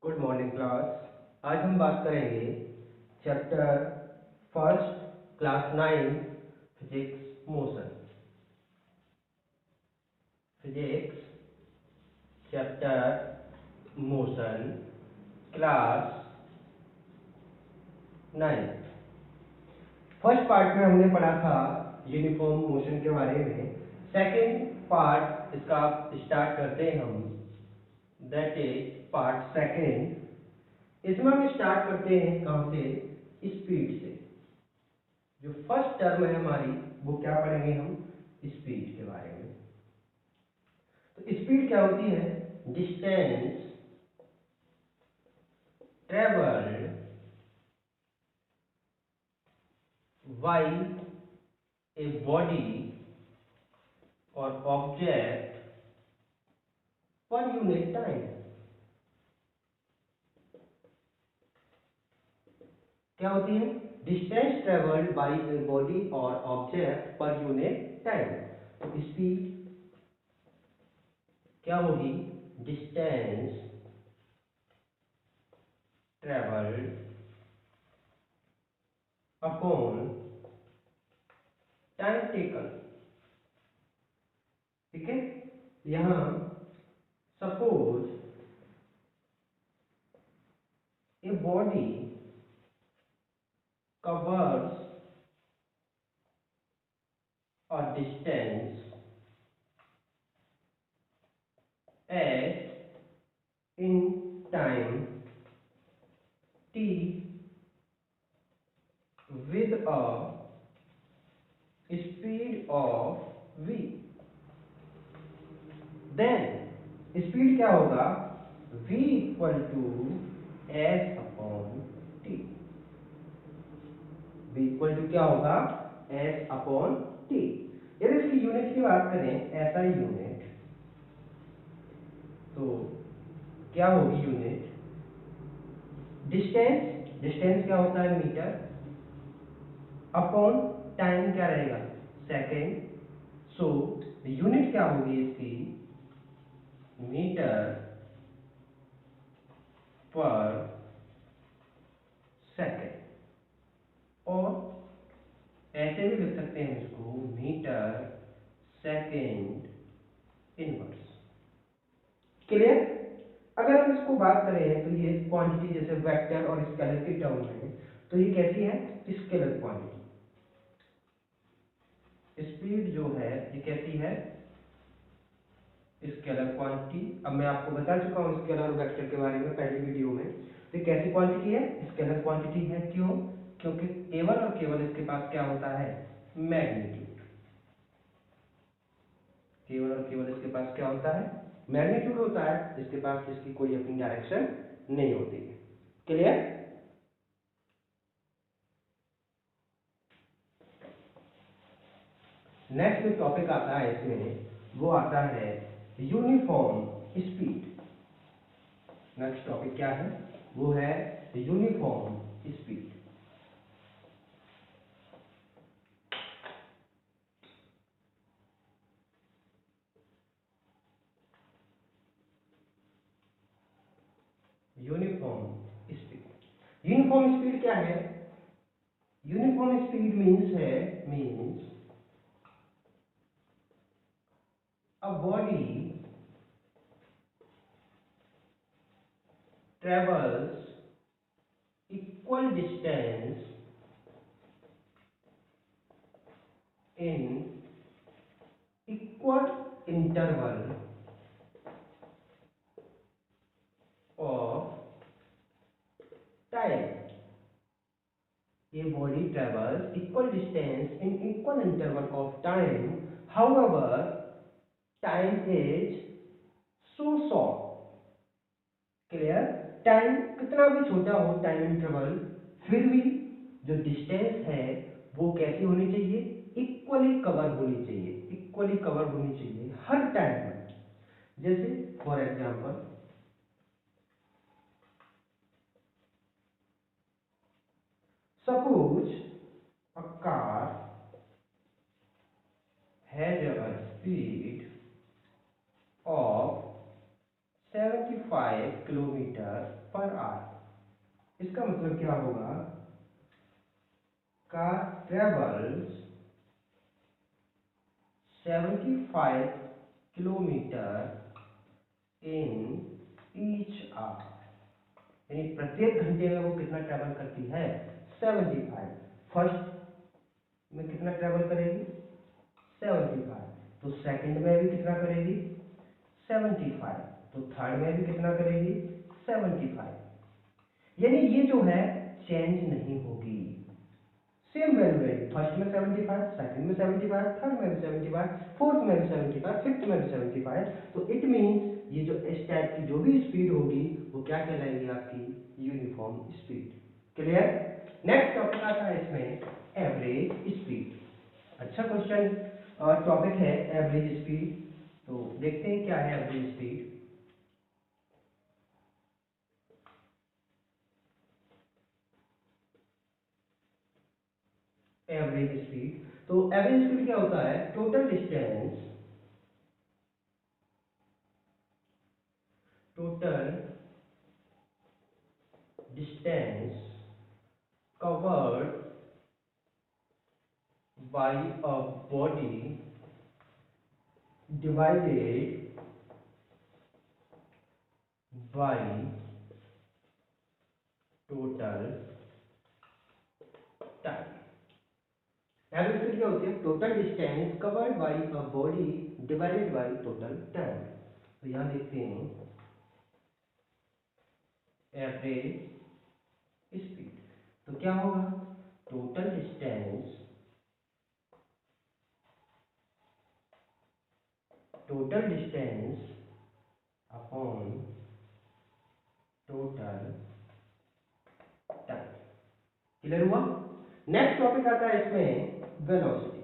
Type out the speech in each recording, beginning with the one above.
Good morning class. आज हम बात करेंगे chapter first class 9 physics motion. Physics chapter motion class 9। First part में हमने पढ़ा था यूनिफॉर्म मोशन के बारे में। सेकंड पार्ट इसका स्टार्ट करते हैं हम, दैट इज पार्ट सेकंड। इसमें हम स्टार्ट करते हैं कहाँ से? स्पीड से। जो फर्स्ट टर्म है हमारी वो क्या पढ़ेंगे हम? स्पीड के बारे में। तो स्पीड क्या होती है? Distance travelled by a body और ऑब्जेक्ट पर यूनिट टाइम। क्या होती है? Distance travelled by a body और ऑब्जेक्ट पर यूनिट टाइम। तो स्पीड क्या होगी? Distance travelled upon time taken. ठीक है। यहां suppose a body covers a distance at in time t with a speed of v, then speed क्या होगा? v equal to s upon t। v equal to क्या होगा? s upon t। यदि इसकी unit की बात करें, ऐसा यूनिट, तो क्या होगी यूनिट? डिस्टेंस, डिस्टेंस क्या होता है? मीटर। अपॉन टाइम क्या रहेगा? सेकेंड। सो यूनिट क्या होगी इसकी? मीटर पर सेकेंड। और ऐसे भी लिख सकते हैं इसको, मीटर सेकेंड इनवर्स। क्लियर? अगर हम इसको बात करें तो ये क्वांटिटी जैसे वेक्टर और स्केलर की टर्म में, तो ये कैसी है? Scalar quantity. स्पीड जो है ये कैसी है? Scalar quantity. अब मैं आपको बता चुका हूँ स्केलर और वेक्टर के बारे में पहली वीडियो में। तो ये कैसी क्वांटिटी है? स्केलर क्वांटिटी है। क्यों? क्योंकि केवल और केवल इसके पास क्या होता है? मैग्नीट्यूड। केवल और केवल इसके पास क्या होता है? मैग्नीट्यूड होता है। इसके पास इसकी कोई अपनी डायरेक्शन नहीं होती है। क्लियर? नेक्स्ट जो टॉपिक आता है इसमें वो आता है यूनिफॉर्म स्पीड। नेक्स्ट टॉपिक क्या है? वो है uniform speed. Uniform speed. Uniform speed क्या है? Uniform speed means a body travels equal distance in equal interval of time. A body travels equal distance in equal interval of time. However, time is so short. Clear? Time कितना भी छोटा हो, time interval, फिर भी जो distance है वो कैसी होनी चाहिए? इक्वली कवर होनी चाहिए। इक्वली कवर होनी चाहिए हर टाइम पर। जैसे for example, suppose a car has a speed of 75 km km/h। इसका मतलब क्या होगा? Car travels 75 kilometre in each hour, यानी प्रत्येक घंटे में वो कितना ट्रेवल करती है? 75। फर्स्ट में कितना ट्रेवल करेगी? 75। तो सेकंड में भी कितना करेगी? 75। तो थर्ड में भी कितना करेगी? 75। यानी ये जो है चेंज नहीं होगी, सेम वैल्यू रहेगी। फर्स्ट में 75, सेकंड में 75, थर्ड में भी 75, फोर्थ में भी 75, फिफ्थ में भी 75। तो इट मीन्स ये जो इस टाइप की जो भी स्पीड होगी वो क्या कहलाएगी? आपकी uniform speed. Clear? Next topic आता है इसमें एवरेज स्पीड। अच्छा क्वेश्चन टॉपिक है एवरेज स्पीड। तो देखते हैं क्या है एवरेज स्पीड। एवरेज स्पीड, तो एवरेज स्पीड क्या होता है? Total distance covered by a body divided by total time। Average speed क्या होती है? Total distance covered by a body divided by total time. तो यहां देखते हैं एवरेज स्पीड, तो क्या होगा? Total distance upon total time. Clear हुआ? नेक्स्ट टॉपिक आता है इसमें वेलोसिटी।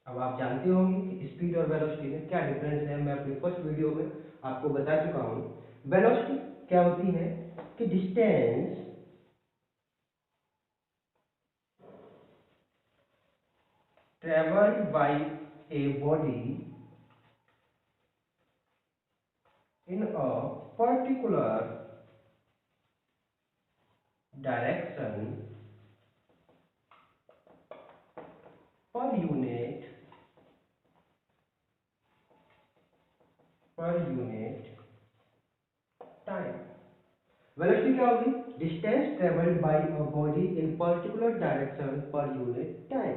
अब आप जानते होंगे कि स्पीड और वेलोसिटी में क्या डिफरेंस है। मैं अपनी फर्स्ट वीडियो में आपको बता चुका हूं। वेलोसिटी क्या होती है कि distance traveled by a body in a particular direction per unit time। Velocity क्या होगी? Distance travelled by a body in particular direction per unit time.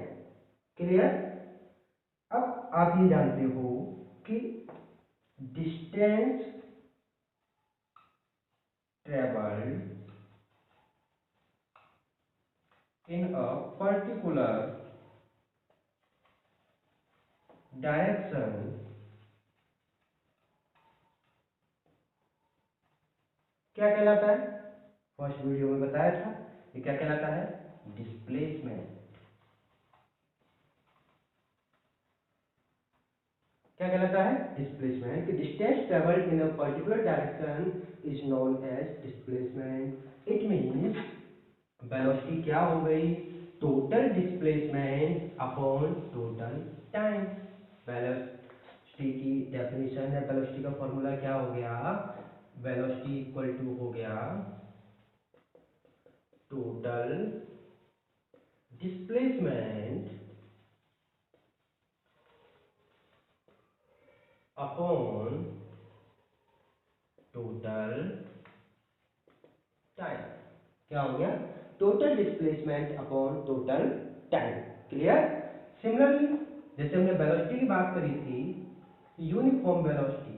Clear? अब आप ये जानते हो कि distance travelled in a particular direction क्या कहलाता है? फर्स्ट वीडियो में बताया था, ये क्या कहलाता है? डिस्प्लेसमेंट। क्या कहलाता है? डिस्प्लेसमेंट। कि distance travelled in a particular direction is known as displacement. It means velocity क्या हो गई? Total displacement upon total time. Velocity की डेफिनेशन है, वेलोसिटी का फॉर्मूला क्या हो गया? वेलोसिटी इक्वल टू हो गया total displacement upon total time. क्या हो गया? Total displacement upon total time. Clear? Similarly जैसे हमने वेलोसिटी की बात करी थी, यूनिफॉर्म वेलोसिटी,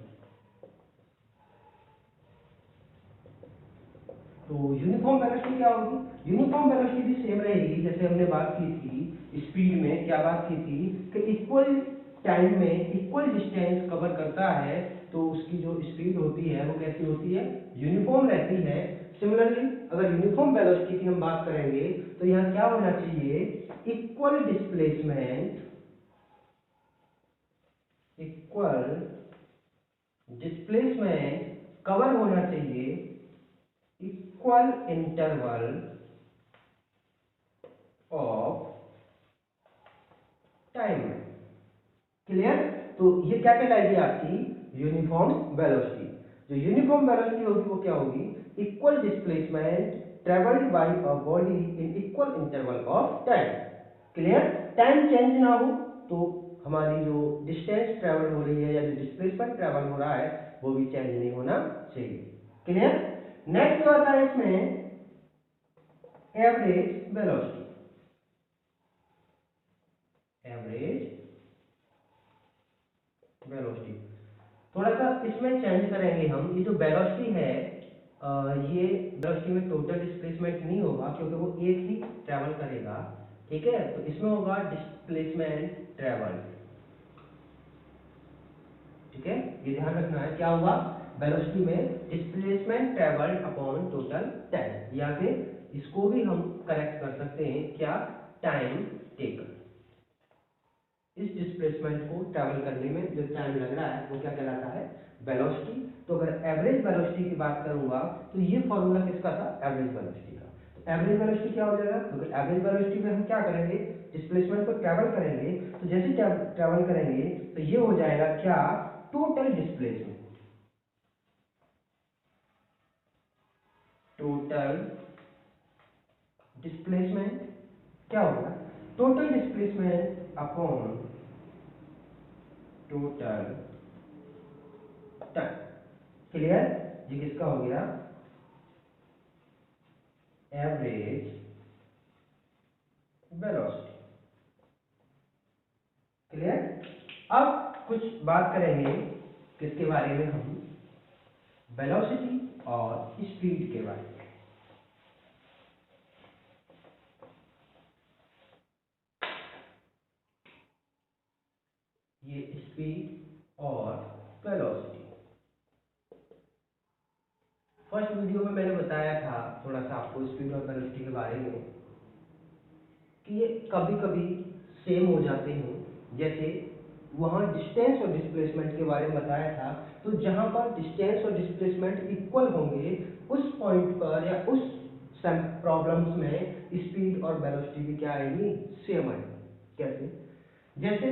तो यूनिफॉर्म वेलोसिटी क्या होगी? यूनिफॉर्म वेलोसिटी भी सेम रहेगी जैसे हमने बात की थी स्पीड में। क्या बात की थी कि इक्वल टाइम में इक्वल डिस्टेंस कवर करता है तो उसकी जो स्पीड होती है वो कैसी होती है? यूनिफॉर्म रहती है। सिमिलरली अगर यूनिफॉर्म वेलोसिटी की हम बात करेंगे तो यहाँ क्या होना चाहिए? इक्वल डिस्प्लेसमेंट कवर होना चाहिए इक्वल इंटरवल ऑफ टाइम में। क्लियर? तो ये क्या कहलाएगी? आपकी यूनिफॉर्म वेलोसिटी। जो यूनिफॉर्म वेलोसिटी होगी वो क्या होगी? Equal displacement travelled by a body in equal interval of time. Clear? Time change ना हो तो हमारी जो डिस्टेंस ट्रेवल हो रही है या जो डिस्प्लेसमेंट ट्रेवल हो रहा है वो भी चेंज नहीं होना चाहिए। क्लियर? नेक्स्ट जो आता है इसमें एवरेज वेलोसिटी। एवरेज वेलोसिटी थोड़ा सा इसमें चेंज करेंगे हम। ये जो वेलोसिटी है ये वेलोसिटी में टोटल डिस्प्लेसमेंट नहीं होगा क्योंकि वो एक ही ट्रेवल करेगा। ठीक है, तो इसमें होगा डिस्प्लेसमेंट ट्रेवल। ठीक है, ये ध्यान रखना है क्या होगा वेलोसिटी में? Displacement travelled upon total time, या फिर इसको भी हम करेक्ट कर सकते हैं क्या? Time taken. इस डिस्प्लेसमेंट को ट्रैवल करने में जो टाइम लग रहा है वो क्या कहलाता है? वेलोसिटी। तो अगर एवरेज वेलोसिटी की बात करूंगा तो ये फॉर्मूला किसका था? एवरेज वेलोसिटी का। तो एवरेज वेलोसिटी क्या हो जाएगा? तो एवरेज वेलोसिटी में हम क्या करेंगे? डिस्प्लेसमेंट को ट्रैवल करेंगे, तो जैसे ट्रैवल करेंगे तो ये हो जाएगा क्या? Total displacement. टोटल डिस्प्लेसमेंट क्या होगा? Total displacement upon total time. Clear? ये किसका हो गया? Average velocity. क्लियर? अब कुछ बात करेंगे किसके बारे में? हम वेलोसिटी और स्पीड के बारे में। ये स्पीड और वेलोसिटी। फर्स्ट वीडियो में मैंने बताया था थोड़ा सा आपको स्पीड और वेलोसिटी के बारे में कि ये कभी कभी सेम हो जाते हैं। जैसे वहां डिस्टेंस और डिस्प्लेसमेंट के बारे में बताया था, तो जहां पर डिस्टेंस और डिस्प्लेसमेंट इक्वल होंगे उस पॉइंट पर या उस प्रॉब्लम्स में स्पीड और वेलोसिटी भी क्या आएगी? सेम आएगी। कैसे? जैसे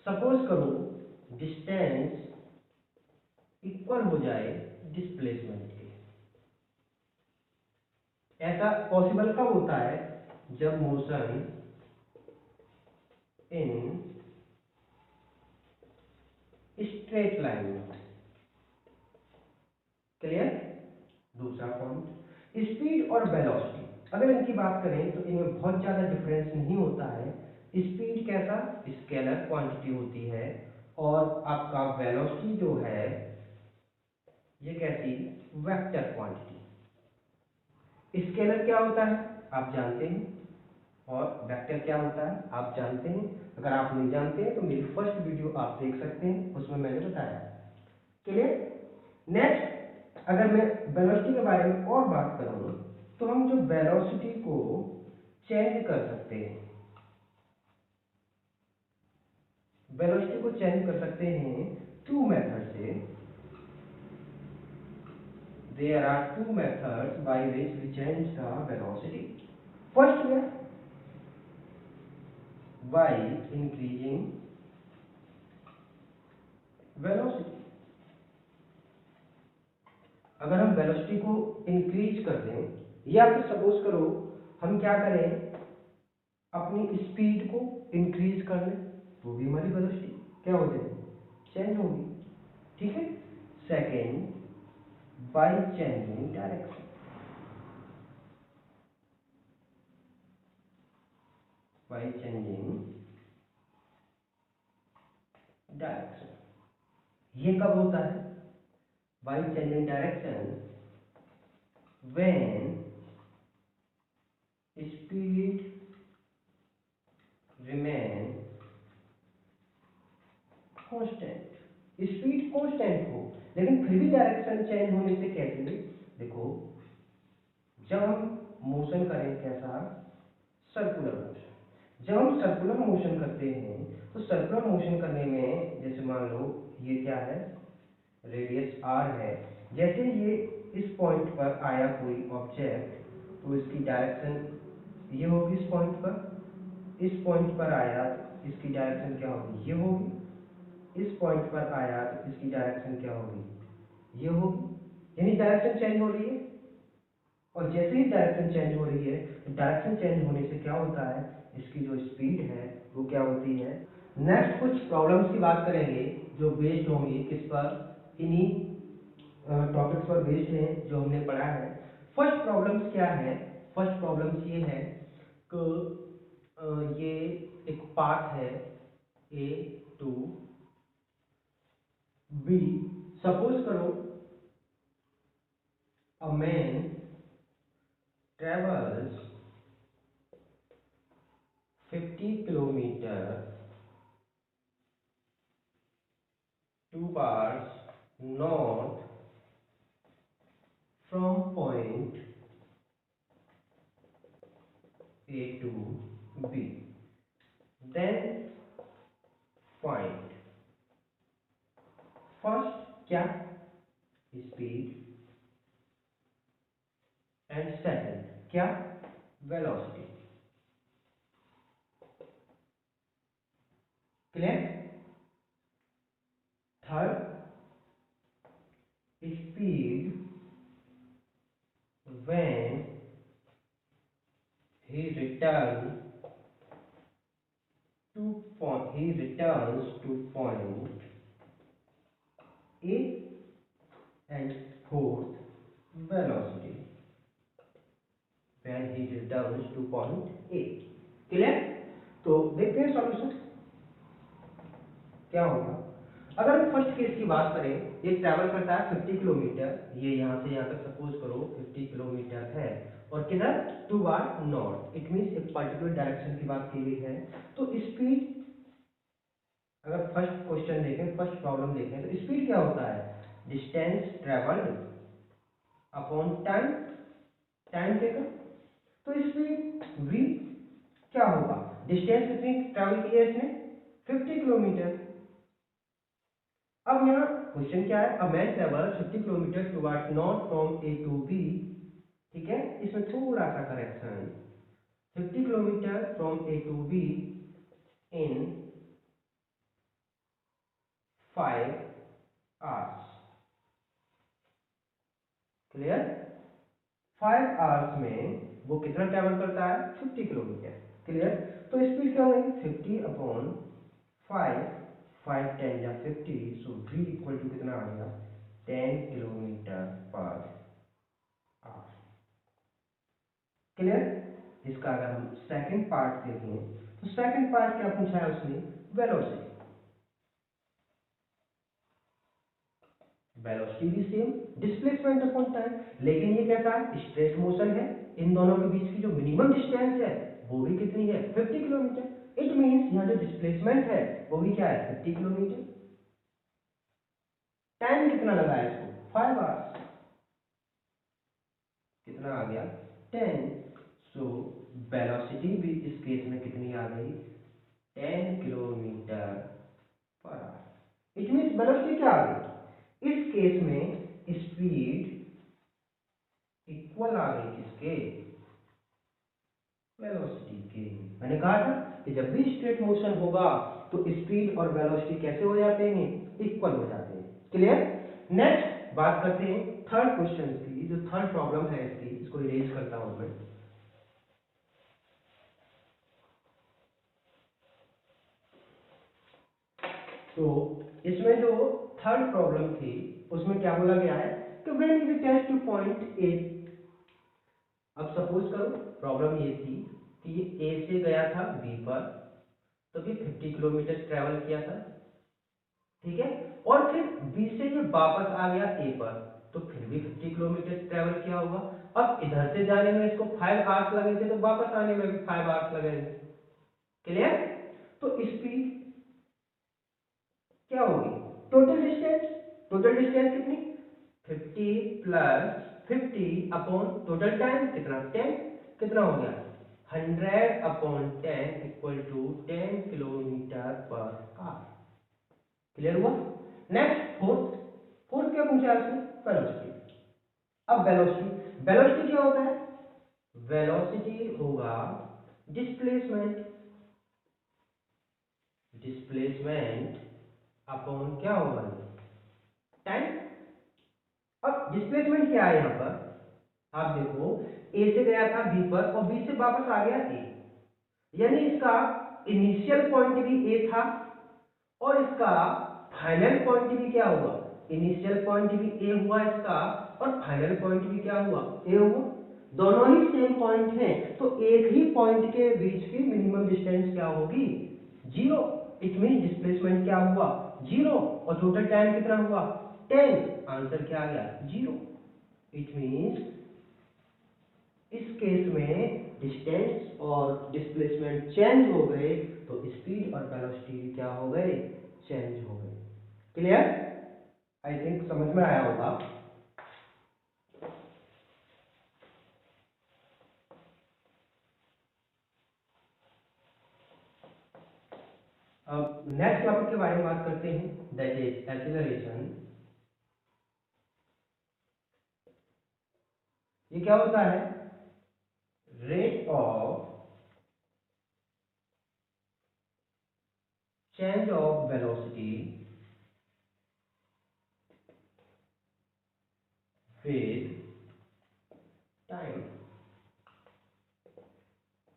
सपोज करो डिस्टेंस इक्वल हो जाए डिस्प्लेसमेंट के। ऐसा पॉसिबल कब होता है? जब मोशन इन स्ट्रेट लाइन में। क्लियर? दूसरा पॉइंट स्पीड और वेलोसिटी, अगर इनकी बात करें तो इनमें बहुत ज्यादा डिफरेंस नहीं होता है। स्पीड कैसा? स्केलर क्वांटिटी होती है, और आपका वेलोसिटी जो है ये कैसी? Vector quantity. स्केलर क्या होता है आप जानते हैं, और वेक्टर क्या होता है आप जानते हैं। अगर आप नहीं जानते हैं तो मेरी फर्स्ट वीडियो आप देख सकते हैं, उसमें मैंने बताया। क्लियर? नेक्स्ट अगर मैं वेलोसिटी के बारे में और बात करूं तो हम जो वेलोसिटी को चेंज कर सकते हैं, वेलोसिटी को चेंज कर सकते हैं टू मेथड से। There are two methods by which we change the velocity. First way by increasing velocity. अगर हम वेलोसिटी को इंक्रीज कर दें, या फिर सपोज करो हम क्या करें अपनी स्पीड को इंक्रीज कर लें, तो भी हमारी वेलोसिटी क्या हो जाएगी? चेंज होगी। ठीक है? Second by changing direction. By changing direction. ये कब होता है? By changing direction when speed remain constant. Speed constant हो लेकिन फिर भी डायरेक्शन चेंज होने से कैसे? देखो, जब हम मोशन करें कैसा? Circular motion. जब हम सर्कुलर मोशन करते हैं तो सर्कुलर मोशन करने में जैसे मान लो ये क्या है? रेडियस r है। जैसे ये इस पॉइंट पर आया कोई ऑब्जेक्ट तो इसकी डायरेक्शन ये होगी। इस पॉइंट पर आया तो इसकी डायरेक्शन क्या होगी? ये होगी। इस पॉइंट पर आया तो इसकी डायरेक्शन क्या होगी, ये होगी, यानी डायरेक्शन चेंज हो रही है। और जैसे ही डायरेक्शन चेंज हो रही है तो डायरेक्शन चेंज होने से क्या होता है, इसकी जो स्पीड है वो क्या होती है। नेक्स्ट कुछ प्रॉब्लम्स की बात करेंगे जो बेस्ड होंगी किस पर, इन्हीं टॉपिक्स पर बेस्ड हैं जो हमने पढ़ा है। फर्स्ट प्रॉब्लम्स क्या है, फर्स्ट प्रॉब्लम्स ये है कि ये एक पाथ है ए टू बी। सपोज करो a man travels 50 kilometer towards north from point A to B. Then find first क्या, speed, and second क्या, velocity. Clear? Third, speed when he returns to point A, and fourth, velocity when he returns to point A. Clear? तो देखते हैं solution क्या होगा। अगर हम first case की बात करें, ये ट्रैवल करता है 50 किलोमीटर, ये यहाँ से यहाँ तक सपोज करो 50 किलोमीटर है, और किधर, टुवर्ड नॉर्थ, इट मींस एक पर्टिकुलर डायरेक्शन की बात की गई है। तो स्पीड, अगर फर्स्ट क्वेश्चन देखें, फर्स्ट प्रॉब्लम देखें, तो स्पीड क्या होता है, distance travelled upon time, time देगा। तो स्पीड v क्या होगा, डिस्टेंस कितनी ट्रेवल की है इसने, 50 किलोमीटर। अब यहाँ क्वेश्चन क्या है, a man travel 50 kilometre towards north from A to B. ठीक है, इसमें थोड़ा सा correction, 50 kilometre from A to B in 5 hours. Clear, 5 hours में वो कितना ट्रेवल करता है, 50 किलोमीटर। क्लियर, तो स्पीड क्या होगी, 50 अपॉन 5, 5 10 या 50, सो v इक्वल टू कितना आ गया, 10 किलोमीटर पर आवर। क्लियर, इसका अगर हम सेकंड पार्ट देखें तो सेकंड पार्ट क्या पूछा है उसने, वेलोसिटी। वेलोसिटी भी सेम, डिस्प्लेसमेंट अपॉन टाइम, लेकिन ये कैसा है, स्ट्रेट मोशन है, इन दोनों के बीच की जो मिनिमम डिस्टेंस है वो भी कितनी है, 50 किलोमीटर। इट मींस यहाँ जो डिस्प्लेसमेंट है वो भी क्या है, 50 किलोमीटर। टाइम कितना लगा है इसको, 5 आवर्स, कितना आ गया, 10। सो वेलोसिटी भी इस केस में कितनी आ गई, 10 kilometre per our. It means velocity क्या आ गई, इस केस में स्पीड इक्वल आ गई किसके, वेलोसिटी के। मैंने कहा था कि जब भी स्ट्रेट मोशन होगा तो स्पीड और वेलोसिटी कैसे हो जाते हैं, इक्वल हो जाते हैं। क्लियर, नेक्स्ट बात करते हैं थर्ड क्वेश्चन की, जो थर्ड प्रॉब्लम है इसकी, इसको इरेज करता हूं मैं। तो इसमें जो थर्ड प्रॉब्लम थी उसमें क्या बोला गया है कि when he returns two point A. अब सपोज करो प्रॉब्लम ये थी कि ये ए से गया था बी पर, तो भी 50 किलोमीटर ट्रेवल किया था, ठीक है, और फिर बी से ये वापस आ गया ए पर, तो फिर भी 50 किलोमीटर ट्रेवल किया होगा। अब इधर से जाने में इसको 5 आवर्स लगे थे, तो वापस आने में भी 5 आवर्स लगेंगे। क्लियर, तो स्पीड क्या होगी, टोटल डिस्टेंस कितनी, 50 प्लस 50 अपॉन टोटल टाइम कितना, 10, कितना हो गया, 100 upon 10 equal to 10 kilometre per hour. Clear हुआ। नेक्स्ट फोर्थ, फोर्थ क्या पूछा है उसने, वेलोसिटी। अब वेलोसिटी, वेलोसिटी क्या होता है, वेलोसिटी होगा डिस्प्लेसमेंट, डिस्प्लेसमेंट अपॉन क्या होगा टाइम। अब डिस्प्लेसमेंट क्या है यहाँ पर, आप देखो ए से गया था बी पर और बी से वापस आ गया ए, यानी इसका इनिशियल पॉइंट भी ए था और इसका फाइनल पॉइंट भी क्या हुआ, इनिशियल पॉइंट भी ए हुआ इसका और फाइनल पॉइंट भी क्या हुआ, ए हुआ। दोनों ही सेम पॉइंट हैं तो एक ही पॉइंट के बीच की मिनिमम डिस्टेंस क्या होगी, जीरो। इट मीन डिस्प्लेसमेंट क्या हुआ, जीरो, और टोटल टाइम कितना हुआ 10। आंसर क्या आ गया, जीरो। इट मीन्स इस केस में डिस्टेंस और डिस्प्लेसमेंट चेंज हो गए तो स्पीड और वेलोसिटी भी क्या हो गए, चेंज हो गए। क्लियर, आई थिंक समझ में आया होगा। अब नेक्स्ट टॉपिक के बारे में बात करते हैं, दैट इज एक्सीलरेशन। ये क्या होता है, rate of change of velocity with time.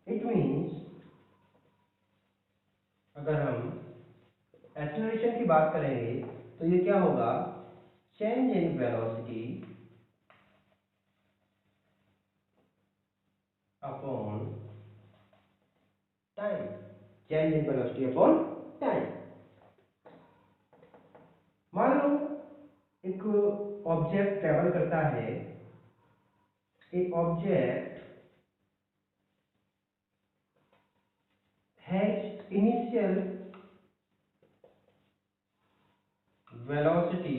It means अगर हम एक्सेलरेशन की बात करेंगे तो ये क्या होगा, change in velocity upon time, change in velocity upon time. मान लो एक ऑब्जेक्ट ट्रेवल करता है, एक object has initial velocity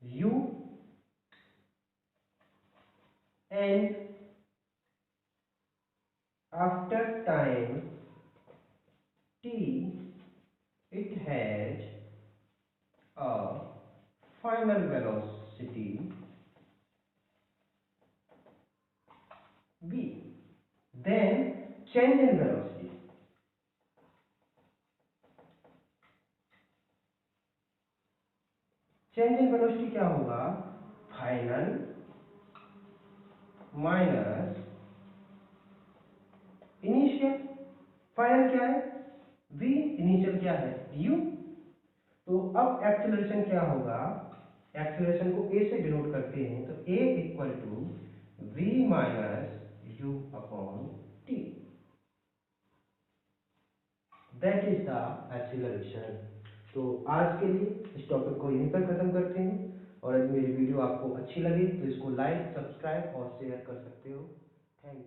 u and after time t it has a final velocity v, then change in velocity, change in velocity क्या होगा, final minus initial. Final क्या है v, initial क्या है u। तो अब एक्सेलरेशन क्या होगा, एक्सेलरेशन को a से डिनोट करते हैं तो a equal to v minus u upon t, that is the acceleration. तो आज के लिए इस टॉपिक को यहीं पर खत्म करते हैं, और यदि मेरी वीडियो आपको अच्छी लगे तो इसको लाइक, सब्सक्राइब और शेयर कर सकते हो। Thank you.